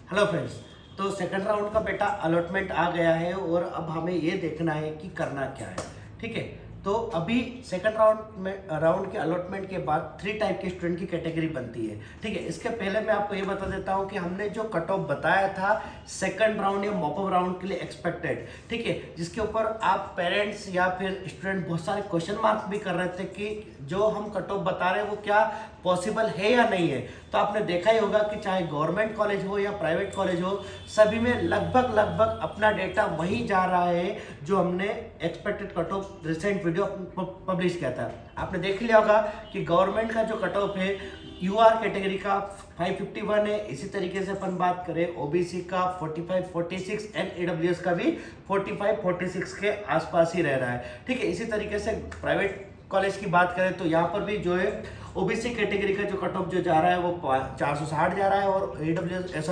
Hello friends. तो second round का बेटा अलॉटमेंट आ गया है और अब हमें ये देखना है कि करना क्या है। ठीक है, तो अभी सेकंड राउंड के अलॉटमेंट के बाद 3 टाइप के स्टूडेंट की कैटेगरी बनती है। ठीक है, इसके पहले मैं आपको ये बता देता हूँ कि हमने जो कट ऑफ बताया था सेकंड राउंड या मॉपअप राउंड के लिए एक्सपेक्टेड, ठीक है, जिसके ऊपर आप पेरेंट्स या फिर स्टूडेंट बहुत सारे क्वेश्चन मार्क भी कर रहे थे कि जो हम कट ऑफ बता रहे हैं वो क्या पॉसिबल है या नहीं है। तो आपने देखा ही होगा कि चाहे गवर्नमेंट कॉलेज हो या प्राइवेट कॉलेज हो, सभी में लगभग अपना डेटा वही जा रहा है जो हमने expected cut off recent video publish किया था। आपने देख लिया होगा कि गवर्नमेंट का जो कट ऑफ है यूआर कैटेगरी का 551 है। इसी तरीके से अपन बात करें ओबीसी का 45 46 एंड ईडब्ल्यूएस का भी 45 46 के आसपास ही रह रहा है। ठीक है, इसी तरीके से प्राइवेट कॉलेज की बात करें तो यहाँ पर भी जो है ओबीसी कैटेगरी का जो कट ऑफ जो जा रहा है वो 460 जा रहा है और ईडब्ल्यूएस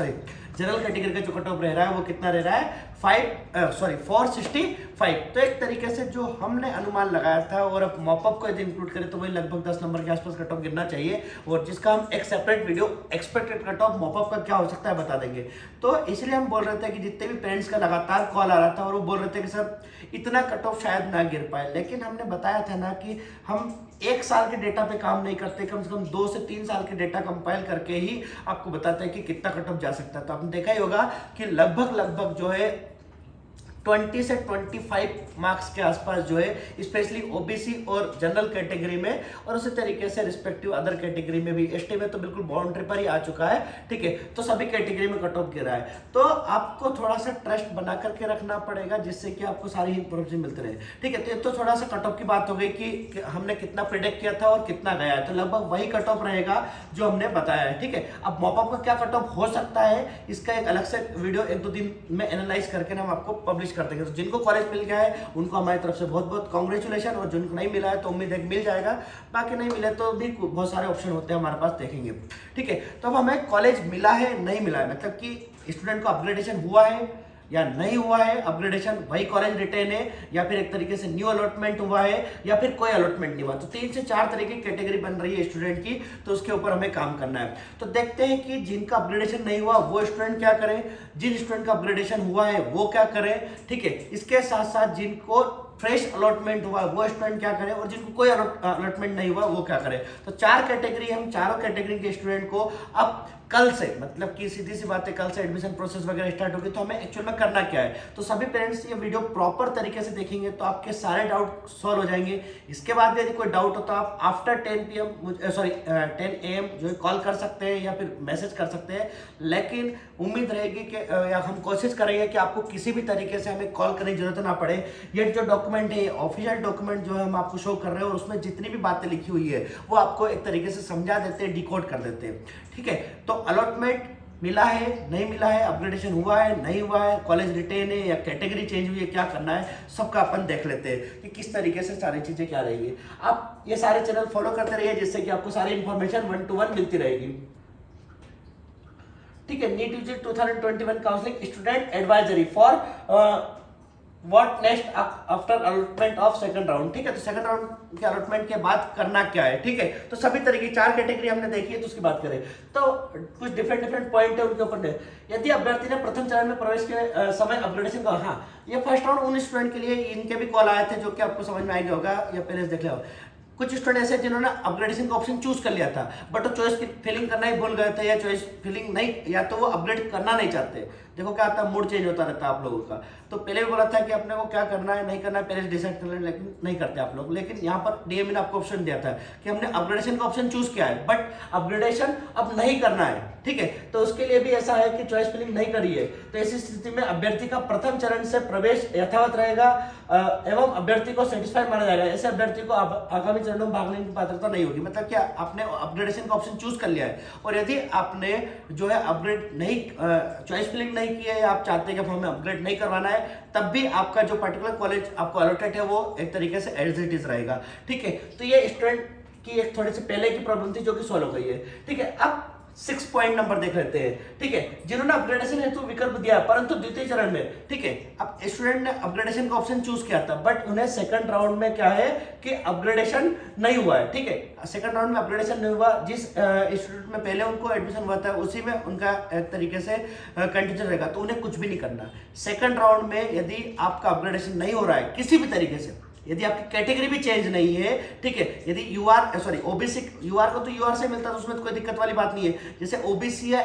जनरल कैटेगरी का जो कट ऑफ रह रहा है वो कितना रह रहा है 465। तो एक तरीके से जो हमने अनुमान लगाया था और अब मॉपअप को यदि इंक्लूड करें तो वही लगभग 10 नंबर के आसपास कट ऑफ गिरना चाहिए, और जिसका हम एक separate video expected cut off mop up का क्या हो सकता है बता देंगे। तो इसलिए हम बोल रहे थे कि जितने भी पेरेंट्स का लगातार कॉल आ रहा था और वो बोल रहे थे कि सर इतना कट ऑफ शायद ना गिर पाए, लेकिन हमने बताया था ना कि हम 1 साल के डेटा पे काम नहीं करते, कम से कम 2 से 3 साल के डेटा कंपाइल करके ही आपको बताते हैं कि कितना कट ऑफ जा सकता है। तो आपने देखा ही होगा कि लगभग जो है 20 से 25 मार्क्स के आसपास जो है स्पेशली ओबीसी और जनरल कैटेगरी में, और उसी तरीके से रिस्पेक्टिव अदर कैटेगरी में भी। एसटी में तो बिल्कुल बाउंड्री पर ही आ चुका है। ठीक है, तो सभी कैटेगरी में कट ऑफ गिरा है। तो आपको थोड़ा सा ट्रस्ट बना करके रखना पड़ेगा जिससे कि आपको सारी इंफॉर्मेशन मिलती रहे। ठीक है, तो थोड़ा सा कट ऑफ की बात हो गई कि हमने कितना प्रिडिक्ट किया था और कितना गया है, तो लगभग वही कट ऑफ रहेगा जो हमने बताया है। ठीक है, अब मॉपअप का क्या कट ऑफ हो सकता है इसका एक अलग से वीडियो 1-2 दिन में एनालाइज करके हम आपको पब्लिश कर देंगे। तो जिनको कॉलेज मिल गया है उनको हमारी तरफ से बहुत कांग्रेचुलेशन, और जिनको नहीं मिला है तो उम्मीद है कि मिल जाएगा, बाकी नहीं मिले तो भी बहुत सारे ऑप्शन होते हैं हमारे पास, देखेंगे। ठीक है, तो अब हमें कॉलेज मिला है नहीं मिला है, मतलब कि स्टूडेंट को अपग्रेडेशन हुआ है या नहीं हुआ है, अपग्रेडेशन वही कॉलेज रिटेन है या फिर एक तरीके से न्यू अलॉटमेंट हुआ है या फिर कोई अलॉटमेंट नहीं हुआ। तो 3 से 4 तरह की कैटेगरी बन रही है स्टूडेंट की, तो उसके ऊपर हमें काम करना है। तो देखते हैं कि जिनका अपग्रेडेशन नहीं हुआ वो स्टूडेंट क्या करें, जिन स्टूडेंट का अपग्रेडेशन हुआ है वो क्या करें। ठीक है, इसके साथ साथ जिनको फ्रेश अलॉटमेंट हुआ है वो स्टूडेंट क्या करें और जिनको कोई अलॉटमेंट नहीं हुआ वो क्या करें। तो 4 कैटेगरी, हम चारों कैटेगरी के स्टूडेंट को अब कल से, मतलब कि सीधी सी बात है, कल से एडमिशन प्रोसेस वगैरह स्टार्ट होगी, तो हमें एक्चुअल में करना क्या है। तो सभी पेरेंट्स ये वीडियो प्रॉपर तरीके से देखेंगे तो आपके सारे डाउट सॉल्व हो जाएंगे। इसके बाद यदि कोई डाउट हो तो आप आफ्टर 10 AM जो है कॉल कर सकते हैं या फिर मैसेज कर सकते हैं, लेकिन उम्मीद रहेगी कि या हम कोशिश करेंगे कि आपको किसी भी तरीके से हमें कॉल करने की जरूरत ना पड़े। ये जो डॉक्यूमेंट है, ऑफिशियल डॉक्यूमेंट जो है हम आपको शो कर रहे हैं और उसमें जितनी भी बातें लिखी हुई है वो आपको एक तरीके से समझा देते हैं, डिकोड कर देते हैं। ठीक है, तो अलॉटमेंट मिला है नहीं मिला है, अपग्रेडेशन हुआ है नहीं हुआ है, कॉलेज रिटेन है या कैटेगरी चेंज हुई है, क्या करना है, सबका अपन देख लेते हैं कि किस तरीके से सारी चीजें क्या रहेगी। आप ये सारे चैनल फॉलो करते रहिए जिससे कि आपको सारी इंफॉर्मेशन 1 to 1 मिलती रहेगी। ठीक है, NEET UG 2021 counselling student advisory for what next after allotment of second round. ठीक है, तो सेकंड राउंड के अलॉटमेंट के बाद करना क्या है। ठीक है, तो सभी तरह की 4 कैटेगरी हमने देखी है, तो उसकी बात करें तो कुछ डिफरेंट पॉइंट है उनके ऊपर। यदि अभ्यर्थी ने प्रथम चरण में प्रवेश के समय अपग्रेडेशन का, हाँ ये फर्स्ट राउंड उन स्टूडेंट के लिए, इनके भी कॉल आए थे जो कि आपको समझ में आ गया होगा या पहले देख लिया होगा। कुछ स्टूडेंट ऐसे जिन्होंने अपग्रेडेशन का ऑप्शन चूज कर लिया था बट वो चॉइस फिलिंग करना ही भूल गए थे या चॉइस फिलिंग नहीं, या तो वो अपग्रेड करना नहीं चाहते। देखो क्या आता है, मूड चेंज होता रहता है आप लोगों का। तो पहले भी बोला था कि अपने को क्या करना है नहीं करना है पहले डिसाइड कर लें, लेकिन नहीं करते आप लोग। लेकिन यहाँ पर डीएमई ने आपको ऑप्शन दिया था कि हमने अपग्रेडेशन का ऑप्शन चूज किया है बट अपग्रेडेशन अब नहीं करना है। ठीक है, तो उसके लिए भी ऐसा है कि चॉइस फिलिंग नहीं करी है, तो ऐसी स्थिति में अभ्यर्थी का प्रथम चरण से प्रवेश यथावत रहेगा एवं अभ्यर्थी को सेटिस्फाई माना जाएगा। ऐसे अभ्यर्थी को आगामी चरणों में भाग लेने की पात्रता नहीं होगी। मतलब क्या, आपने अपग्रेडेशन का ऑप्शन चूज कर लिया है और यदि आपने जो है अपग्रेड नहीं, चॉइस फिलिंग नहीं की है या आप चाहते हैं कि हमें अपग्रेड नहीं करवाना है, तब भी आपका जो पर्टिकुलर कॉलेज आपको अलॉटेड है वो एक तरीके से एज इट इज रहेगा। ठीक है, तो ये स्टूडेंट की एक थोड़ी सी पहले की प्रॉब्लम थी जो कि सॉल्व हो गई है। ठीक है, अब 6 पॉइंट नंबर देख लेते हैं। ठीक है, जिन्होंने अपग्रेडेशन हेतु विकल्प दिया परंतु द्वितीय चरण में, ठीक है, अब स्टूडेंट ने अपग्रेडेशन का ऑप्शन चूज किया था बट उन्हें सेकंड राउंड में क्या है कि अपग्रेडेशन नहीं हुआ है। ठीक है, सेकंड राउंड में अपग्रेडेशन नहीं हुआ, जिस इंस्टीट्यूट में पहले उनको एडमिशन हुआ था उसी में उनका एक तरीके से कंटिन्यू रहेगा, तो उन्हें कुछ भी नहीं करना। सेकंड राउंड में यदि आपका अपग्रेडेशन नहीं हो रहा है किसी भी तरीके से, यदि आपकी कैटेगरी भी चेंज नहीं है, ठीक है, यदि यूआर सॉरी ओबीसी, यूआर को तो यूआर से मिलता है तो उसमें तो कोई दिक्कत वाली बात नहीं है। जैसे ओबीसी या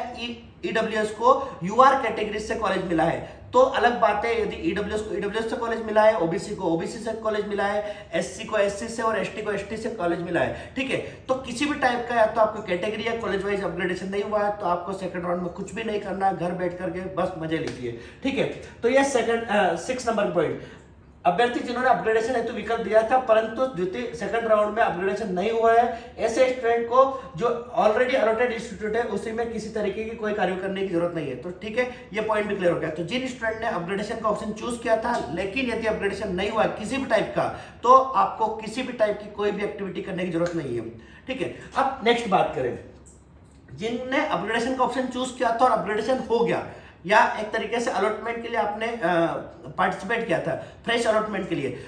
ईडब्ल्यूएस को यूआर कैटेगरी से कॉलेज मिला है तो अलग बात है। यदि ईडब्ल्यूएस को ईडब्ल्यूएस से कॉलेज मिला है, ओबीसी को ओबीसी से कॉलेज मिला है, एससी को एससी से और एसटी को एसटी से कॉलेज मिला है। ठीक है, तो किसी भी टाइप का या तो आपको कैटेगरी या कॉलेज वाइज अपग्रेडेशन नहीं हुआ है तो आपको सेकंड राउंड में कुछ भी नहीं करना, घर बैठ करके बस मजे लीजिए। ठीक है, तो ये सेकंड 6 नंबर पॉइंट, अभ्यर्थी जिन्होंने अपग्रेडेशन हेतु विकल्प दिया था परंतु द्वितीय सेकंड राउंड में अपग्रेडेशन नहीं हुआ है, ऐसे स्टूडेंट को जो ऑलरेडी अलॉटेड इंस्टीट्यूट है उसी में किसी तरीके की कोई कार्य करने की जरूरत नहीं है। तो ठीक है, ये पॉइंट भी क्लियर हो गया। तो जिन स्टूडेंट ने अपग्रेडेशन का ऑप्शन चूज किया था लेकिन यदि अपग्रेडेशन नहीं हुआ किसी भी टाइप का तो आपको किसी भी टाइप की कोई भी एक्टिविटी करने की जरूरत नहीं है। ठीक है, अब नेक्स्ट बात करें, जिनने अपग्रेडेशन का ऑप्शन चूज किया था और अपग्रेडेशन हो गया या एक तरीके से अलॉटमेंट के लिए आपने पार्टिसिपेट किया था, फ्रेश अलॉटमेंट के लिए,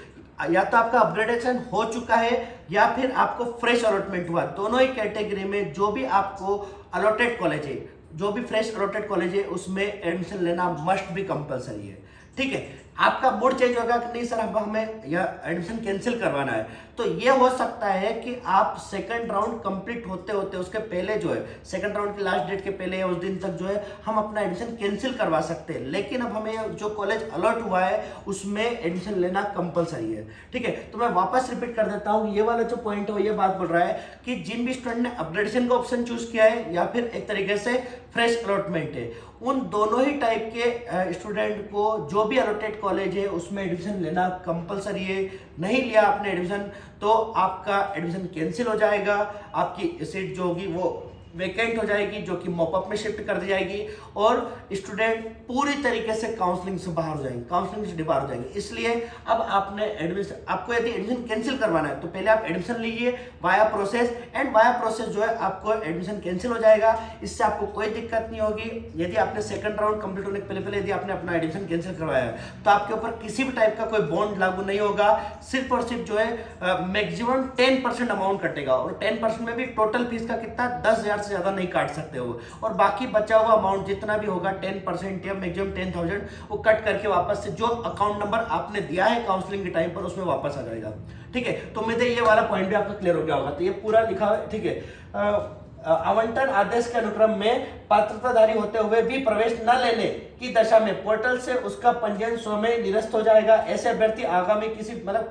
या तो आपका अपग्रेडेशन हो चुका है या फिर आपको फ्रेश अलॉटमेंट हुआ, दोनों ही कैटेगरी में जो भी आपको अलॉटेड कॉलेज है, जो भी फ्रेश अलॉटेड कॉलेज है उसमें एडमिशन लेना मस्ट भी कंपलसरी है। ठीक है, आपका मूड चेंज होगा कि नहीं सर अब हमें यह एडमिशन कैंसिल करवाना है, तो ये हो सकता है कि आप सेकंड राउंड कंप्लीट होते होते उसके पहले जो है, सेकंड राउंड की लास्ट डेट के पहले या उस दिन तक जो है हम अपना एडमिशन कैंसिल करवा सकते हैं, लेकिन अब हमें जो कॉलेज अलॉट हुआ है उसमें एडमिशन लेना कंपलसरी है। ठीक है, तो मैं वापस रिपीट कर देता हूँ, ये वाला जो पॉइंट है ये बात बोल रहा है कि जिन भी स्टूडेंट ने अपग्रेडेशन का ऑप्शन चूज किया है या फिर एक तरीके से फ्रेश अलॉटमेंट है, उन दोनों ही टाइप के स्टूडेंट को जो भी अलॉटेड कॉलेज है उसमें एडमिशन लेना कंपलसरी है। नहीं लिया आपने एडमिशन तो आपका एडमिशन कैंसिल हो जाएगा, आपकी सीट जो होगी वो वैकेंट हो जाएगी जो कि मॉपअप में शिफ्ट कर दी जाएगी और स्टूडेंट पूरी तरीके से काउंसलिंग से बाहर हो जाएंगे, काउंसलिंग से बाहर हो जाएंगे। इसलिए अब आपने एडमिशन, आपको यदि एडमिशन कैंसिल करवाना है तो पहले आप एडमिशन लीजिए via process, and via process जो है आपको एडमिशन कैंसिल हो जाएगा, इससे आपको कोई दिक्कत नहीं होगी। यदि आपने सेकंड राउंड कंप्लीट होने के पहले यदि आपने अपना एडमिशन कैंसिल करवाया तो आपके ऊपर किसी भी टाइप का कोई बॉन्ड लागू नहीं होगा, सिर्फ और सिर्फ जो है मैक्सिमम 10% अमाउंट कटेगा और 10% में भी टोटल फीस का कितना 10,000 से ज्यादा नहीं काट सकते हो, और बाकी बचा हुआ अमाउंट जितना भी होगा 10% या मैक्सिमम 10,000 वो कट करके वापस से जो अकाउंट नंबर आपने दिया है काउंसलिंग के टाइम पर उसमें वापस आ जाएगा। ठीक है, तो उम्मीद है ये वाला पॉइंट भी आपका क्लियर हो गया होगा। तो ये पूरा लिखा है। ठीक है, आवंटन आदेश के अनुक्रम में पात्रताधारी होते हुए भी प्रवेश न लेने की दशा में पोर्टल से उसका पंजीयन स्वयं निरस्त हो जाएगा। ऐसे अभ्यर्थी आगामी किसी मतलब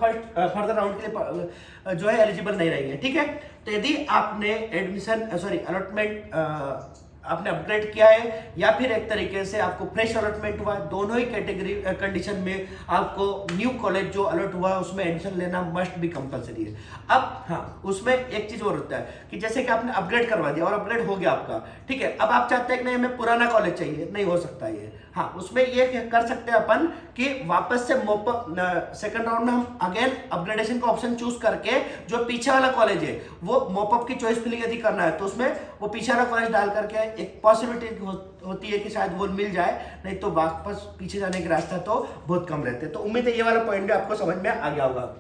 फर्दर राउंड के लिए जो है एलिजिबल नहीं रहेंगे। ठीक है, तो यदि आपने एडमिशन अलॉटमेंट आपने अपग्रेड किया है या फिर एक तरीके से आपको फ्रेश अलॉटमेंट हुआ, दोनों ही कैटेगरी कंडीशन में आपको न्यू कॉलेज जो अलॉट हुआ उसमें एडमिशन लेना मस्ट भी कंपलसरी है। अब हाँ, उसमें एक चीज और होता है कि जैसे कि आपने अपग्रेड करवा दिया और अपग्रेड हो गया आपका, ठीक है, अब आप चाहते हैं कि नहीं हमें पुराना कॉलेज चाहिए, नहीं हो सकता ये। हाँ, उसमें ये कर सकते हैं अपन कि वापस से सेकंड राउंड में हम अगेन अपग्रेडेशन का ऑप्शन चूज करके जो पीछे वाला कॉलेज है वो मॉपअप की चॉइस फिलिंग यदि करना है तो उसमें वो पीछे वाला कॉलेज डाल करके एक पॉसिबिलिटी होती है कि शायद वो मिल जाए, नहीं तो वापस पीछे जाने के रास्ता तो बहुत कम रहते हैं। तो उम्मीद है ये वाला पॉइंट भी आपको समझ में आ गया होगा।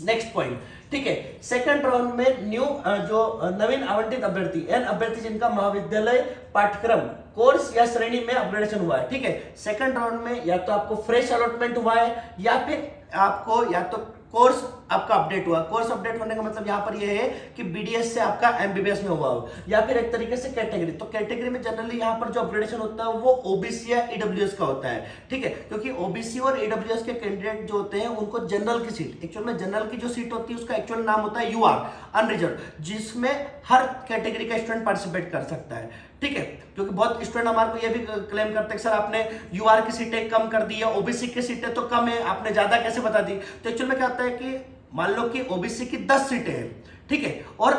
नेक्स्ट पॉइंट, ठीक है, सेकंड राउंड में न्यू जो नवीन आवंटित अभ्यर्थी एन अभ्यर्थी जिनका महाविद्यालय पाठ्यक्रम कोर्स या श्रेणी में अपग्रेडेशन हुआ है। ठीक है, सेकंड राउंड में या तो आपको फ्रेश अलॉटमेंट हुआ है या फिर आपको या तो कोर्स आपका अपडेट हुआ। कोर्स अपडेट होने का मतलब यहाँ पर ये है कि बीडीएस से आपका एमबीबीएस में हुआ हो या फिर एक तरीके से कैटेगरी। तो कैटेगरी में जनरली यहाँ पर जो अपग्रेडेशन होता है वो ओबीसी या ईडब्ल्यूएस का होता है। ठीक है, क्योंकि ओबीसी और ईडब्ल्यूएस के कैंडिडेट जो होते हैं उनको जनरल की सीट, एक्चुअल में जनरल की जो सीट होती है उसका एक्चुअल नाम होता है यूआर अनरिजर्व, जिसमें हर कैटेगरी का स्टूडेंट पार्टिसिपेट कर सकता है। ठीक है, क्योंकि बहुत स्टूडेंट हमारे को ये भी क्लेम करते हैं सर आपने यूआर की सीटें कम कर दी है, ओबीसी की सीटें तो कम है, आपने ज्यादा कैसे बता दी। तो एक्चुअल में क्या होता है कि मान लो कि ओबीसी की 10 सीटें हैं, ठीक है, और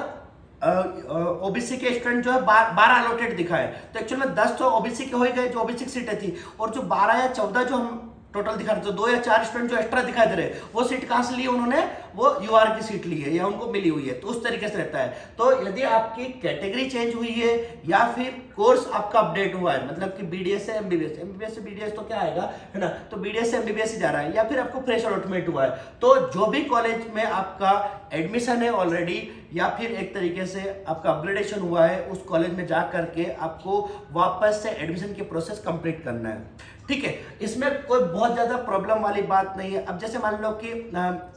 ओबीसी के स्टूडेंट जो है 12 अलॉटेड दिखा है, तो एक्चुअल में 10 तो ओबीसी के हो ही गए जो ओबीसी की सीटें थी, और जो 12 या 14 जो हम टोटल दिखा रहे थे, 2 या 4 स्टूडेंट जो एक्स्ट्रा दिखाई दे रहे हैं वो सीट कहां से ली उन्होंने वो यूआर की सीट ली है या उनको मिली हुई है, तो उस तरीके से रहता है। तो यदि आपकी कैटेगरी चेंज हुई है या फिर कोर्स आपका अपडेट हुआ है, मतलब कि बीडीएस से एमबीबीएस, एमबीबीएस से बीडीएस तो क्या आएगा, है ना, तो बीडीएस से एमबीबीएस ही जा रहा है, या फिर आपको फ्रेश अलॉटमेंट हुआ है, तो जो भी कॉलेज में आपका एडमिशन है ऑलरेडी या फिर एक तरीके से आपका अपग्रेडेशन हुआ है, उस कॉलेज में जा करके आपको वापस से एडमिशन की प्रोसेस कंप्लीट करना है। ठीक है, इसमें कोई बहुत ज्यादा प्रॉब्लम वाली बात नहीं है। अब जैसे मान लो कि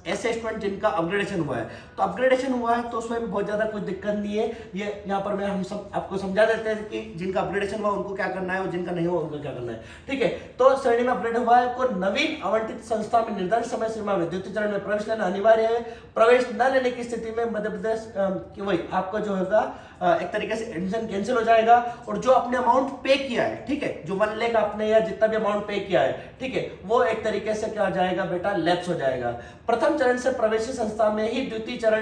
ऐसे स्टूडेंट जिनका अपग्रेडेशन हुआ है, तो अपग्रेडेशन हुआ है तो उसमें भी बहुत ज्यादा कुछ दिक्कत नहीं है। ये यहाँ पर हम सब आपको समझा देते हैं कि जिनका अपग्रेडेशन हुआ उनको क्या करना है और जिनका नहीं हुआ उनको क्या करना है। ठीक है, तो श्रेणी में अपग्रेड हुआ है को नवीन आवंटित संस्था में निर्धारित समय सीमा में द्वितीय चरण में प्रवेश लेना अनिवार्य है। प्रवेश न लेने की स्थिति में मध्य प्रदेश की वही आपका जो होगा एक तरीके से एडमिशन कैंसिल हो जाएगा, और जो आपने अमाउंट पे किया है, ठीक है, जो 1 लाख आपने या जितना भी अमाउंट पे किया है, ठीक है, वो एक तरीके से क्या हो जाएगा बेटा, लैप्स हो जाएगा। प्रथम चरण से प्रवेशी संस्था में ही द्वितीय चरण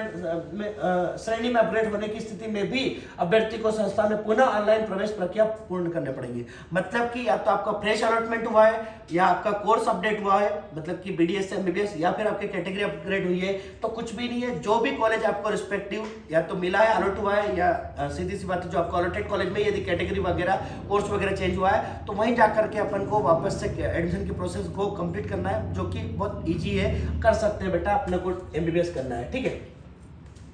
में श्रेणी में अपग्रेड होने की स्थिति में भी अभ्यर्थी को संस्था में पुनः ऑनलाइन प्रवेश प्रक्रिया पूर्ण करने पड़ेगी। मतलब कि या तो आपका फ्रेश अलॉटमेंट हुआ है या आपका कोर्स अपडेट हुआ है, मतलब कि बीडीएस से एमबीबीएस, या फिर आपकी कैटेगरी अपग्रेड हुई है, तो कुछ भी नहीं है। जो भी कॉलेज आपको रिस्पेक्टिव या तो मिला है, अलॉट हुआ है, या सीधी सी बात है जो आपको अलॉटेड कॉलेज में यदि कैटेगरी वगैरह कोर्स वगैरह चेंज हुआ है, तो वहीं जाकर के अपन को वापस से एडमिशन की प्रोसेस को कंप्लीट करना है, जो कि बहुत इजी है, कर सकते हैं बेटा, अपने को एमबीबीएस करना है। ठीक है,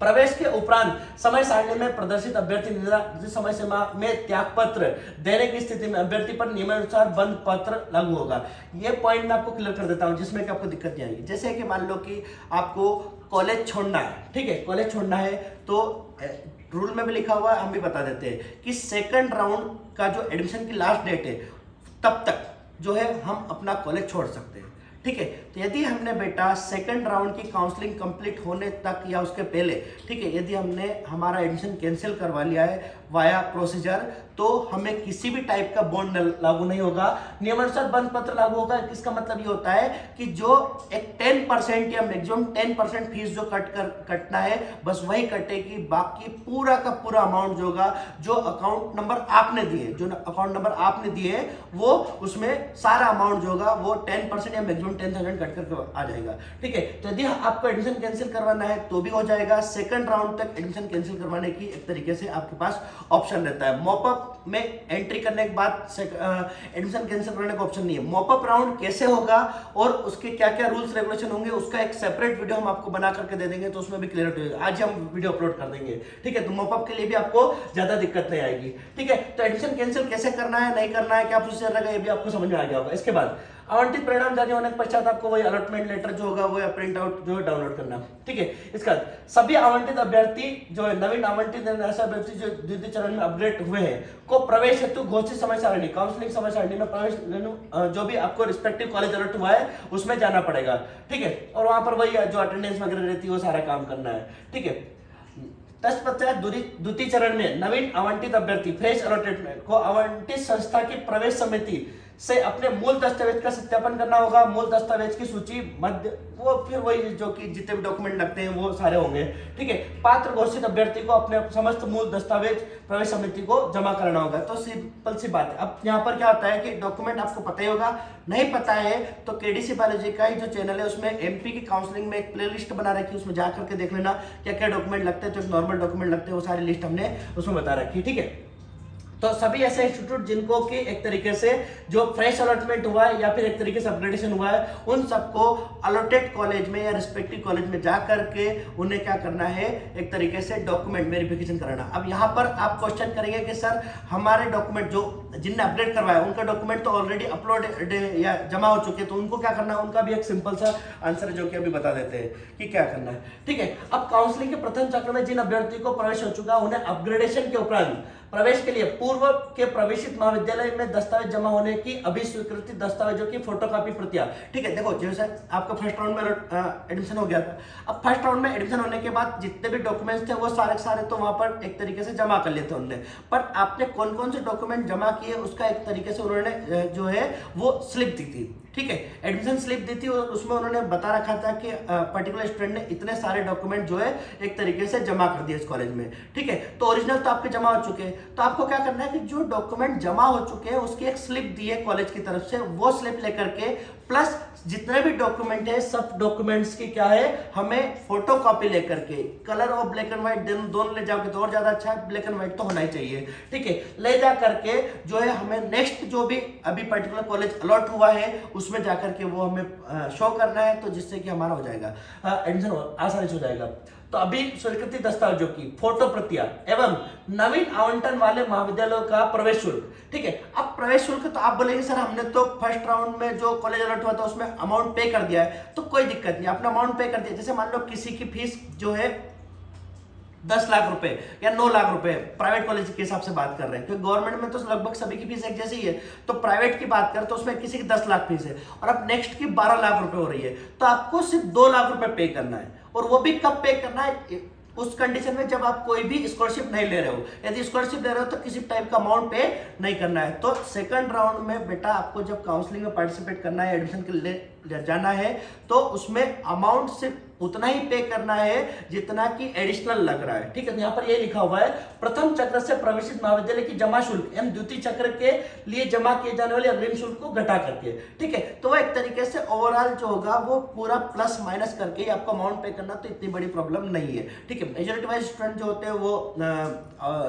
प्रवेश के उपरांत समय सारणी में प्रदर्शित अभ्यर्थी निर्धारित समय सीमा में त्याग पत्र देने की स्थिति में अभ्यर्थी पर नियमानुसार बंद पत्र लागू होगा। ये पॉइंट मैं आपको क्लियर कर देता हूं, जिसमें कि आपको दिक्कत नहीं आएगी। जैसे कि मान लो कि आपको कॉलेज छोड़ना है, ठीक है, कॉलेज छोड़ना है, तो रूल में भी लिखा हुआ है, हम भी बता देते हैं कि सेकंड राउंड का जो एडमिशन की लास्ट डेट है, तब तक जो है हम अपना कॉलेज छोड़ सकते हैं। ठीक है, तो यदि हमने बेटा सेकंड राउंड की काउंसलिंग कंप्लीट होने तक या उसके पहले, ठीक है, यदि हमने हमारा एडमिशन कैंसिल करवा लिया है वाया प्रोसीजर, तो हमें किसी भी टाइप का बॉन्ड लागू नहीं होगा, नियमानुसार बंद पत्र लागू होगा। इसका मतलब ये होता है कि जो एक 10% या मैक्सिमम 10% फीस जो कटना है, बस वही कटेगी, बाकी पूरा का पूरा अमाउंट जो होगा, जो अकाउंट नंबर आपने दिए, जो अकाउंट नंबर आपने दिए, वो उसमें सारा अमाउंट जो होगा वो 10% या मैक्सिमम 10,000 कट करके आ जाएगा। ठीक है, तो यदि आपको एडमिशन कैंसिल करवाना है तो भी हो जाएगा। सेकंड राउंड तक एडमिशन कैंसिल करवाने की एक तरीके से आपके पास ऑप्शन रहता है। मॉपअप में एंट्री करने के बाद एडमिशन कैंसिल करने का ऑप्शन नहीं है। मॉपअप राउंड कैसे होगा और उसके क्या क्या रूल्स रेगुलेशन होंगे, उसका एक सेपरेट वीडियो हम आपको बना करके दे देंगे, तो उसमें भी क्लियर हो जाएगा। आज हम वीडियो अपलोड कर देंगे। ठीक है, तो मॉपअप के लिए भी आपको ज्यादा दिक्कत नहीं आएगी। ठीक है, तो एडमिशन कैंसिल कैसे करना है, नहीं करना है, क्या प्रोसीजर रहेगा, ये भी आपको समझ में आ गया होगा। इसके बाद आवंटित परिणाम जारी होने के पश्चात आपको वही अलॉटमेंट लेटर जो होगा वो प्रिंट आउट जो है डाउनलोड करना। ठीक है, इसका सभी आवंटित अभ्यर्थी जो है नवीन आवंटित ऐसे अभ्यर्थी जो द्वितीय चरण में अपग्रेड हुए हैं को प्रवेश हेतु घोषित समय सारणी, काउंसलिंग समय सारणी में प्रवेश जो भी आपको रिस्पेक्टिव कॉलेज अलॉट हुआ है उसमें जाना पड़ेगा। ठीक है, और वहां पर वही जो अटेंडेंस वगैरह रहती है वो सारा काम करना है। ठीक है, तत्पश्चात द्वितीय चरण में नवीन आवंटित अभ्यर्थी फ्रेश अलॉटेड को आवंटित संस्था की प्रवेश समिति से अपने मूल दस्तावेज का सत्यापन करना होगा। मूल दस्तावेज की सूची मध्य वो फिर वही जो कि जितने भी डॉक्यूमेंट लगते हैं वो सारे होंगे। ठीक है, पात्र घोषित अभ्यर्थी को अपने समस्त मूल दस्तावेज प्रवेश समिति को जमा करना होगा। तो सिंपल सी बात है। अब यहाँ पर क्या होता है कि डॉक्यूमेंट आपको पता ही होगा, नहीं पता है तो केडीसी बायोलॉजी का ही जो चैनल है उसमें एमपी की काउंसलिंग में एक प्लेलिस्ट बना रखी है, उसमें जा करके देख लेना क्या क्या डॉक्यूमेंट लगते हैं। तो एक नॉर्मल डॉक्यूमेंट लगते हैं, वो सारी लिस्ट हमने उसमें बता रखी। ठीक है, तो सभी ऐसे इंस्टीट्यूट जिनको कि एक तरीके से जो फ्रेश अलॉटमेंट हुआ है या फिर एक तरीके से अपग्रेडेशन हुआ है, उन सबको अलॉटेड कॉलेज में या रिस्पेक्टिव कॉलेज में जा करके उन्हें क्या करना है, एक तरीके से डॉक्यूमेंट वेरिफिकेशन कराना। अब यहाँ पर आप क्वेश्चन करेंगे कि सर हमारे डॉक्यूमेंट जो जिनने अपडेट करवाया उनका डॉक्यूमेंट तो ऑलरेडी अपलोड या जमा हो चुके, तो उनको क्या करना है, उनका भी एक सिंपल सा आंसर जो कि अभी बता देते हैं कि क्या करना है। ठीक है, अब काउंसलिंग के प्रथम चक्र में जिन अभ्यर्थी को प्रवेश हो चुका उन्हें अपग्रेडेशन के उपरांत प्रवेश के लिए पूर्व के प्रवेशित महाविद्यालय में दस्तावेज जमा होने की अभिस्वीकृति दस्तावेजों की फोटोकॉपी प्रतियां। ठीक है, देखो जैसे आपका फर्स्ट राउंड में एडमिशन हो गया था, अब फर्स्ट राउंड में एडमिशन होने के बाद जितने भी डॉक्यूमेंट्स थे वो सारे तो वहां पर एक तरीके से जमा कर लेते उन्होंने, पर आपने कौन कौन से डॉक्यूमेंट जमा किए उसका एक तरीके से उन्होंने जो है वो स्लिप दी थी। ठीक है, एडमिशन स्लिप दी थी और उसमें उन्होंने बता रखा था कि पर्टिकुलर स्टूडेंट ने इतने सारे डॉक्यूमेंट जो है एक तरीके से जमा कर दिए इस कॉलेज में। ठीक है, तो ओरिजिनल तो आपके जमा हो चुके हैं, तो आपको क्या करना है कि जो डॉक्यूमेंट जमा हो चुके हैं उसकी एक स्लिप दी है कॉलेज की तरफ से, वो स्लिप लेकर के प्लस जितने भी डॉक्यूमेंट है सब डॉक्यूमेंट्स की क्या है, हमें फोटो कॉपी लेकर के, कलर और ब्लैक एंड व्हाइट दोनों ले जाओगे तो और ज्यादा अच्छा है, ब्लैक एंड व्हाइट तो होना ही चाहिए। ठीक है, ले जा करके जो है हमें नेक्स्ट जो भी अभी पर्टिकुलर कॉलेज अलॉट हुआ है उसमें जाकर के वो हमें शो करना है, तो जिससे कि हमारा हो जाएगा एडमिशन आसानी से हो जाएगा। तो अभी स्वीकृति दस्तावेजों की फोटो प्रतियां एवं नवीन आवंटन वाले महाविद्यालयों का प्रवेश शुल्क। ठीक है, अब प्रवेश शुल्क तो आप बोलेंगे सर हमने तो फर्स्ट राउंड में जो कॉलेज अलॉट हुआ था उसमें अमाउंट पे कर दिया है, तो कोई दिक्कत नहीं, आपने अमाउंट पे कर दिया। जैसे मान लो किसी की फीस जो है 10 लाख रुपए या 9 लाख रुपए, प्राइवेट कॉलेज के हिसाब से बात कर रहे हैं, क्योंकि गवर्नमेंट में तो लगभग सभी की फीस एक जैसी ही है, तो प्राइवेट की बात करें तो उसमें किसी की 10 लाख फीस है और अब नेक्स्ट की 12 लाख रुपए हो रही है, तो आपको सिर्फ 2 लाख रुपए पे करना है। और वो भी कब पे करना है, उस कंडीशन में जब आप कोई भी स्कॉलरशिप नहीं ले रहे हो। यदि स्कॉलरशिप ले रहे हो तो किसी टाइप का अमाउंट पे नहीं करना है। तो सेकंड राउंड में बेटा आपको जब काउंसलिंग में पार्टिसिपेट करना है, एडमिशन के लिए जाना है, तो उसमें अमाउंट सिर्फ उतना ही पे करना है जितना कि एडिशनल लग रहा है। ठीक है, तो यहाँ पर ये लिखा हुआ है प्रथम चक्र से प्रवेशित महाविद्यालय की जमा शुल्क एवं द्वितीय चक्र के लिए जमा किए जाने वाले अग्रिम शुल्क को घटा करके। ठीक है, तो एक तरीके से ओवरऑल जो होगा वो पूरा प्लस माइनस करके ही आपको अमाउंट पे करना, तो इतनी बड़ी प्रॉब्लम नहीं है। ठीक है, मेजोरिटी वाइज स्टूडेंट जो होते हैं वो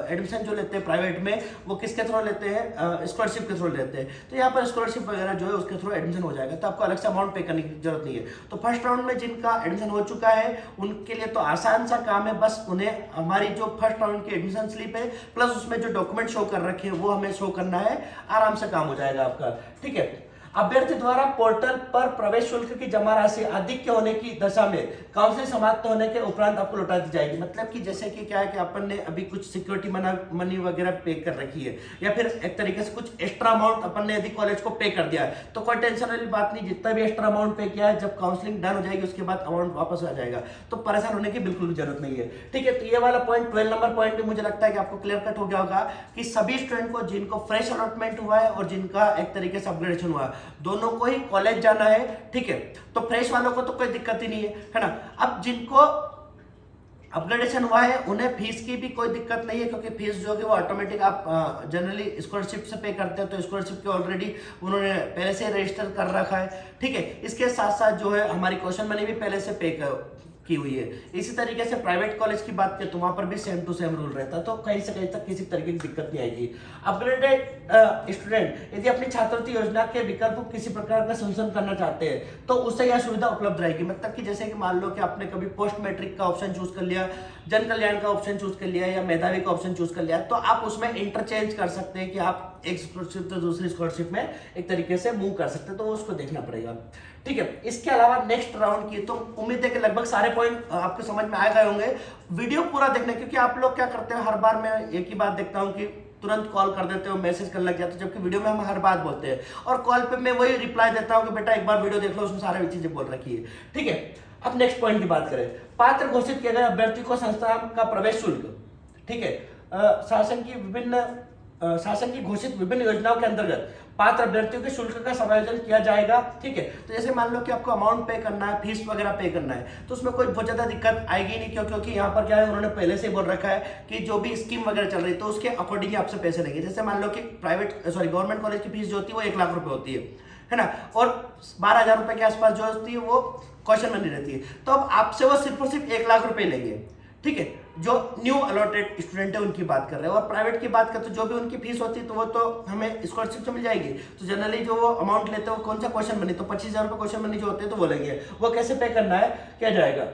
एडमिशन जो लेते हैं प्राइवेट में वो किसके थ्रू लेते हैं, स्कॉलरशिप के थ्रू लेते हैं, तो यहाँ पर स्कॉलरशिप वगैरह जो है उसके थ्रू एडमिशन हो जाएगा, तो आपको अलग से अमाउंट पे करने की जरूरत नहीं है। तो फर्स्ट राउंड में जिनका एडमिशन हो चुका है उनके लिए तो आसान सा काम है, बस उन्हें हमारी जो फर्स्ट राउंड की एडमिशन स्लिप है प्लस उसमें जो डॉक्यूमेंट शो कर रखे हैं वो हमें शो करना है, आराम से काम हो जाएगा आपका। ठीक है, अभ्यर्थी द्वारा पोर्टल पर प्रवेश शुल्क की जमा राशि अधिक के होने की दशा में काउंसलिंग समाप्त होने के उपरांत आपको लौटा दी जाएगी। मतलब कि जैसे कि क्या है कि अपन ने अभी कुछ सिक्योरिटी मनी वगैरह पे कर रखी है या फिर एक तरीके से कुछ एक्स्ट्रा अमाउंट अपन ने यदि कॉलेज को पे कर दिया है तो कोई टेंशन वाली बात नहीं, जितना भी एक्स्ट्रा अमाउंट पे किया है जब काउंसलिंग डन हो जाएगी उसके बाद अमाउंट वापस आ जाएगा, तो परेशान होने की बिल्कुल भी जरूरत नहीं है। ठीक है, तो ये वाला पॉइंट 12 नंबर पॉइंट भी मुझे लगता है कि आपको क्लियर कट हो गया होगा कि सभी स्टूडेंट को जिनको फ्रेश अलॉटमेंट हुआ है और जिनका एक तरीके से अपग्रेडेशन हुआ है दोनों को ही कॉलेज जाना है। ठीक है, तो फ्रेश वालों को तो कोई दिक्कत ही नहीं है ना। अब जिनको अपग्रेडेशन हुआ है उन्हें फीस की भी कोई दिक्कत नहीं है, क्योंकि फीस जो है वो ऑटोमेटिक आप जनरली स्कॉलरशिप से पे करते हैं, तो स्कॉलरशिप के ऑलरेडी उन्होंने पहले से रजिस्टर कर रखा है। ठीक है, इसके साथ साथ जो है हमारी क्वेश्चन मनी भी पहले से पे की हुई है। इसी तरीके से प्राइवेट कॉलेज की बात करें तो वहां पर भी सेम टू सेम रूल रहता है, तो कहीं से कहीं तक किसी तरीके की दिक्कत नहीं आएगी। अपग्रेडेड स्टूडेंट यदि अपनी छात्रवृत्ति योजना के विकल्प को किसी प्रकार का संशोधन करना चाहते हैं तो उससे यह सुविधा उपलब्ध रहेगी। मतलब कि जैसे कि मान लो कि आपने कभी पोस्ट मैट्रिक का ऑप्शन चूज कर लिया, जन कल्याण का ऑप्शन चूज कर लिया या मेधावी का ऑप्शन चूज कर लिया, तो आप उसमें इंटरचेंज कर सकते हैं कि आप एक स्कॉलरशिप तो दूसरी स्कॉलरशिप में एक तरीके से मूव कर सकते हैं, तो उसको देखना पड़ेगा। ठीक है, इसके अलावा नेक्स्ट राउंड की तो उम्मीद है कि लगभग सारे पॉइंट आपको समझ में आ गए होंगे। वीडियो पूरा देखना, क्योंकि आप लोग क्या करते हैं, हर बार मैं एक ही बात देखता हूं कि तुरंत कॉल कर देते हो, मैसेज करने लग जाते हो, जबकि वीडियो में हम हर बात बोलते हैं और कॉल पे मैं वही रिप्लाई देता हूं कि बेटा एक बार वीडियो देख लो, उसमें सारी चीजें बोल रखी है। ठीक है, अब नेक्स्ट पॉइंट की बात करें, पात्र घोषित किए गए अभ्यर्थी को संस्थान का प्रवेश शुल्क, ठीक है, शासन की घोषित विभिन्न योजनाओं के अंतर्गत पात्र अभ्यर्थियों के शुल्क का समायोजन किया जाएगा। ठीक है, तो जैसे मान लो कि आपको अमाउंट पे करना है, फीस वगैरह पे करना है, तो उसमें कोई बहुत ज्यादा दिक्कत आएगी नहीं, क्योंकि यहाँ पर क्या है उन्होंने पहले से बोल रखा है कि जो भी स्कीम वगैरह चल रही है तो उसके अकॉर्डिंग आपसे पैसे लेंगे। जैसे मान लो कि गवर्नमेंट कॉलेज की फीस जो होती है वो 1 लाख रुपए होती है ना, और 12,000 रुपए के आसपास जो होती है वो क्वेश्चन मनी रहती है, तो अब आपसे वो सिर्फ और सिर्फ 1 लाख रुपए लेंगे। ठीक है, जो न्यू अलॉटेड स्टूडेंट है उनकी बात कर रहे हैं, और प्राइवेट की बात करते तो जो भी उनकी फीस होती है तो वो तो हमें स्कॉलरशिप से मिल जाएगी। तो जनरली जो वो अमाउंट लेते हैं वो कौन सा क्वेश्चन मनी, तो 25,000 रुपए क्वेश्चन मनी जो होते हैं तो वो लेंगे। वो कैसे पे करना है, क्या जाएगा,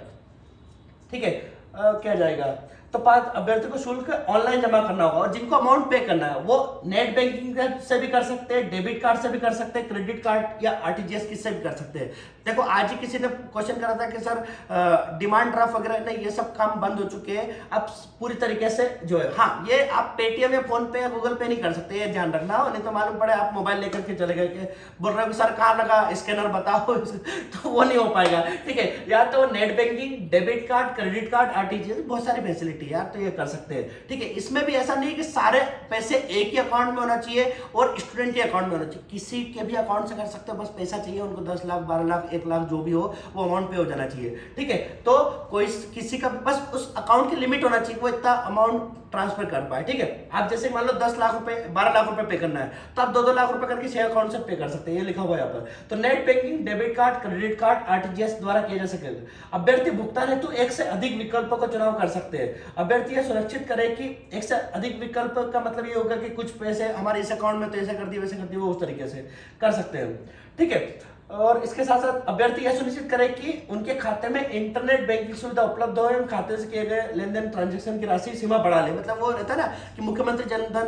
ठीक है, क्या जाएगा, तो अभ्यर्थी को शुल्क ऑनलाइन जमा करना होगा, और जिनको अमाउंट पे करना है वो नेट बैंकिंग से भी कर सकते हैं, डेबिट कार्ड से भी कर सकते हैं, क्रेडिट कार्ड या आरटीजीएस किससे भी कर सकते हैं। देखो आज ही किसी ने क्वेश्चन करा था कि सर डिमांड ड्राफ्ट वगैरह नहीं, ये सब काम बंद हो चुके हैं अब पूरी तरीके से जो है। हाँ, ये आप पेटीएम या फोन पे या गूगल पे नहीं कर सकते, ये ध्यान रखना हो, नहीं तो मालूम पड़े आप मोबाइल लेकर के चले गए कि बोल रहे हो सर कहाँ लगा स्कैनर बताओ तो वो नहीं हो पाएगा। ठीक है, या तो net banking, debit card, credit card, RTGS, बहुत सारी फैसिलिटी फैसिलिटी यार, तो ये कर सकते हैं। ठीक है, इसमें भी ऐसा नहीं कि सारे पैसे एक ही अकाउंट में होना चाहिए और स्टूडेंट के अकाउंट में होना चाहिए, किसी के भी अकाउंट से कर सकते हो, बस पैसा चाहिए उनको 10 लाख 12 लाख 1 लाख जो भी हो वो अमाउंट पे हो जाना चाहिए। ठीक है, तो कोई किसी का बस उस अकाउंट की लिमिट होना चाहिए, वो इतना अमाउंट ट्रांसफर कर पाए। ठीक है, आप जैसे मान लो 10 लाख रुपए 12 लाख रुपए पे करना है तो आप 2-2 लाख रुपए करके 6 अकाउंट से पे कर सकते हैं, ये लिखा हुआ है यहाँ पर। तो net banking, debit card, credit card, RTGS द्वारा किया जा सकेगा। अभ्यर्थी भुगतान हेतु एक से अधिक विकल्पों का चुनाव कर सकते हैं। अभ्यर्थी यह सुनिश्चित करे कि एक से अधिक विकल्प का मतलब ये होगा कि कुछ पैसे हमारे इस अकाउंट में तो ऐसा कर दिए वैसे कर दिए, वो उस तरीके से कर सकते हैं। ठीक है, और इसके साथ साथ अभ्यर्थी यह सुनिश्चित करे कि उनके खाते में इंटरनेट बैंकिंग सुविधा उपलब्ध हो एवं खाते से किए गए लेन देन ट्रांजैक्शन की राशि सीमा बढ़ा ले। मतलब वो रहता है ना कि मुख्यमंत्री जनधन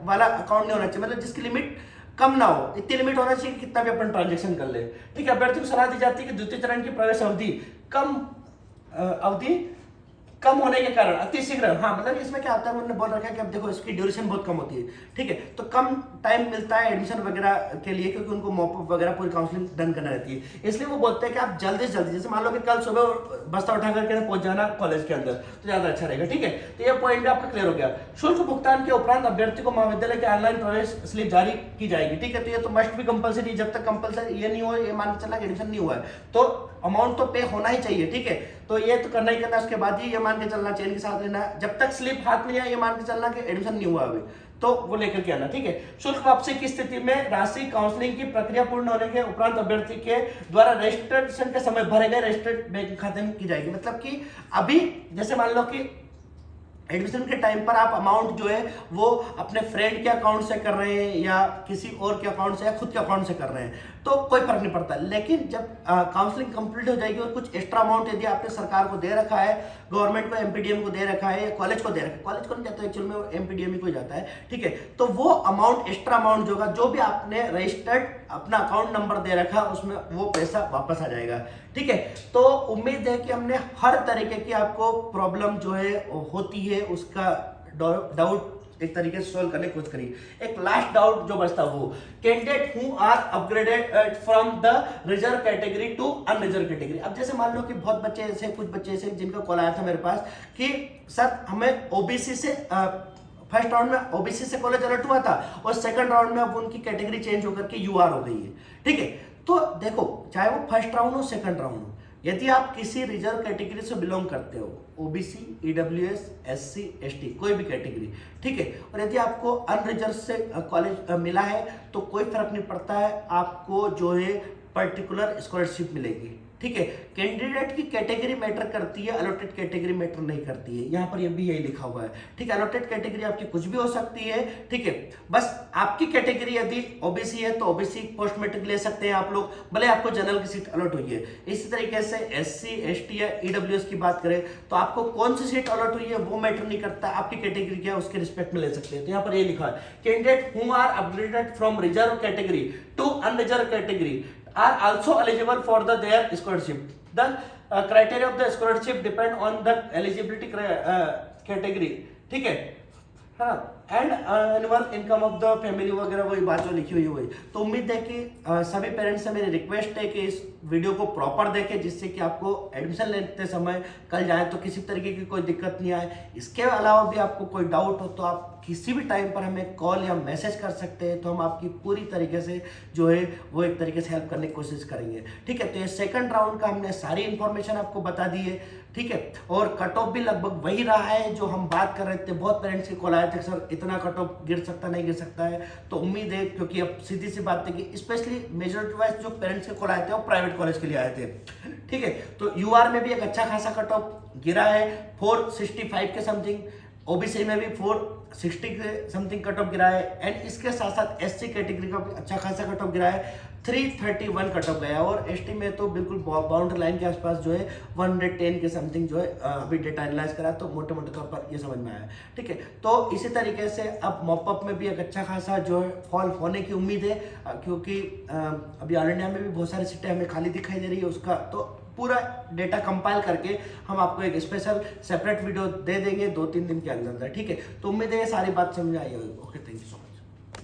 वाला अकाउंट नहीं होना चाहिए, मतलब जिसकी लिमिट कम ना हो, इतनी लिमिट होना चाहिए कि कितना भी अपन ट्रांजैक्शन कर ले। ठीक है, अभ्यर्थी को सलाह दी जाती है कि द्वितीय चरण की प्रवेश अवधि कम होने के कारण अतिशीघ्र, हाँ मतलब इसमें क्या होता है, उन्होंने बोल रखा है कि अब देखो इसकी ड्यूरेशन बहुत कम होती है। ठीक है, तो कम टाइम मिलता है एडमिशन वगैरह के लिए, क्योंकि उनको मॉपअप वगैरह पूरी काउंसलिंग डन करना रहती है, इसलिए वो बोलते हैं कि आप जल्दी से जल्दी, जैसे मान लो कि कल सुबह बस्ता उठा करके पहुंच जाना कॉलेज के अंदर तो ज्यादा अच्छा रहेगा। ठीक है, तो ये पॉइंट भी आपका क्लियर हो गया। शुल्क भुगतान के उपरांत अभ्यर्थी को महाविद्यालय के ऑनलाइन प्रवेश स्लिप जारी की जाएगी। ठीक है, तो ये तो मस्ट भी कंपलसरी, जब तक कंपलसरी ये नहीं हो, ये मान के चलना एडमिशन नहीं हुआ है तो अमाउंट तो पे होना ही चाहिए। ठीक है, तो ये तो करना ही करना, उसके बाद ही ये मान के चलना, चेन के साथ लेना, जब तक स्लिप हाथ में आए ये मान के चलना कि एडमिशन नहीं हुआ अभी, तो वो लेकर के आना। ठीक है, शुल्क वापसी की स्थिति में राशि काउंसलिंग की प्रक्रिया पूर्ण होने के उपरांत अभ्यर्थी के द्वारा रजिस्ट्रेशन के समय भरे गए रजिस्टर्ड बैंक खाते में की जाएगी। मतलब कि अभी जैसे मान लो कि एडमिशन के टाइम पर आप अमाउंट जो है वो अपने फ्रेंड के अकाउंट से कर रहे हैं या किसी और के अकाउंट से या खुद के अकाउंट से कर रहे हैं तो कोई फर्क नहीं पड़ता, लेकिन जब काउंसलिंग कंप्लीट हो जाएगी और कुछ एक्स्ट्रा अमाउंट यदि आपने सरकार को दे रखा है, गवर्नमेंट को, एमपीडीएम को दे रखा है या कॉलेज को दे रखा है, कॉलेज को नहीं जाता एक्चुअल में, एमपीडीएम ही को जाता है। ठीक है, तो वो अमाउंट, एक्स्ट्रा अमाउंट जो होगा, जो भी आपने रजिस्टर्ड अपना अकाउंट नंबर दे रखा उसमें वो पैसा वापस आ जाएगा। ठीक है, तो उम्मीद है कि हमने हर तरीके की आपको प्रॉब्लम जो है होती है उसका डाउट एक तरीके से सोल्व करने की कोशिश करी। एक लास्ट डाउट जो बचता वो, candidate who are upgraded from the reserve category to unreserve category. अब जैसे मान लो कि बहुत बच्चे ऐसे, कुछ बच्चे ऐसे जिनका कॉल आया था मेरे पास कि सर हमें ओबीसी से फर्स्ट राउंड में ओबीसी से कॉलेज अलर्ट हुआ था और सेकंड राउंड में अब उनकी कैटेगरी चेंज होकर के यूआर हो गई है। ठीक है, तो देखो चाहे वो फर्स्ट राउंड हो सेकंड राउंड हो, यदि आप किसी रिजर्व कैटेगरी से बिलोंग करते हो, ओबीसी, ईडब्ल्यूएस, एससी, एसटी, कोई भी कैटेगरी, ठीक है, और यदि आपको अनरिजर्व से कॉलेज मिला है तो कोई फर्क नहीं पड़ता है, आपको जो है पर्टिकुलर स्कॉलरशिप मिलेगी। ठीक है, कैंडिडेट की कैटेगरी मैटर करती है, अलॉटेड कैटेगरी मैटर नहीं करती है, यहाँ पर ये भी यही लिखा हुआ है। ठीक है, अलॉटेड कैटेगरी आपकी कुछ भी हो सकती है। ठीक है, बस आपकी कैटेगरी यदि ओबीसी है तो ओबीसी पोस्ट मैट्रिक ले सकते हैं आप लोग, भले आपको जनरल की सीट अलॉट हुई है। इसी तरीके से एससी, एसटी या ईडब्ल्यूएस की बात करें तो आपको कौन सी सीट अलॉट हुई है वो मैटर नहीं करता, आपकी कैटेगरी क्या है उसके रिस्पेक्ट में ले सकते हैं। तो यहाँ पर ये लिखा है, candidate who are upgraded from reserve category to unreserve category are also eligible for their scholarship. The criteria of the scholarship depend on the eligibility category. ठीक है, हाँ, and annual income of the family वगैरह वही बात जो लिखी हुई है वही। तो उम्मीद है कि सभी पेरेंट्स से मेरी रिक्वेस्ट है कि इस वीडियो को प्रॉपर देखें, जिससे कि आपको एडमिशन लेते समय कल जाए तो किसी तरीके की कोई दिक्कत नहीं आए। इसके अलावा भी आपको कोई डाउट हो तो आप किसी भी टाइम पर हमें कॉल या मैसेज कर सकते हैं, तो हम आपकी पूरी तरीके से जो है वो एक तरीके से हेल्प करने की कोशिश करेंगे। ठीक है, तो ये सेकंड राउंड का हमने सारी इंफॉर्मेशन आपको बता दी है। ठीक है, और कट ऑफ भी लगभग वही रहा है जो हम बात कर रहे थे। बहुत पेरेंट्स के कॉल आए थे सर इतना कट ऑफ गिर सकता नहीं गिर सकता है, तो उम्मीद है, क्योंकि अब सीधी सी बात है कि स्पेशली मेजोरिटी वाइज जो पेरेंट्स के कॉल आए थे वो प्राइवेट कॉलेज के लिए आए थे। ठीक है, तो यूआर में भी एक अच्छा खासा कट ऑफ गिरा है 465 के समथिंग, ओबीसी में भी 460 के समथिंग कट ऑफ गिरा है, एंड इसके साथ साथ एससी कैटेगरी का भी अच्छा खासा कट ऑफ गिरा है, 331 कट ऑफ गया, और एसटी में तो बिल्कुल बाउंड्री लाइन के आसपास जो है 110 के समथिंग जो है अभी डेटा एनालाइज करा तो मोटे मोटे तौर पर ये समझ में आया। ठीक है, तो इसी तरीके से अब मॉपअप में भी एक अच्छा खासा जो है फॉल होने की उम्मीद है, क्योंकि अभी ऑल इंडिया में भी बहुत सारी सीटें हमें खाली दिखाई दे रही है, उसका तो पूरा डेटा कंपाइल करके हम आपको एक स्पेशल सेपरेट वीडियो दे देंगे 2-3 दिन के अंदर। ठीक है, तो उम्मीद है ये सारी बात समझ आई होगी। Okay, thank you.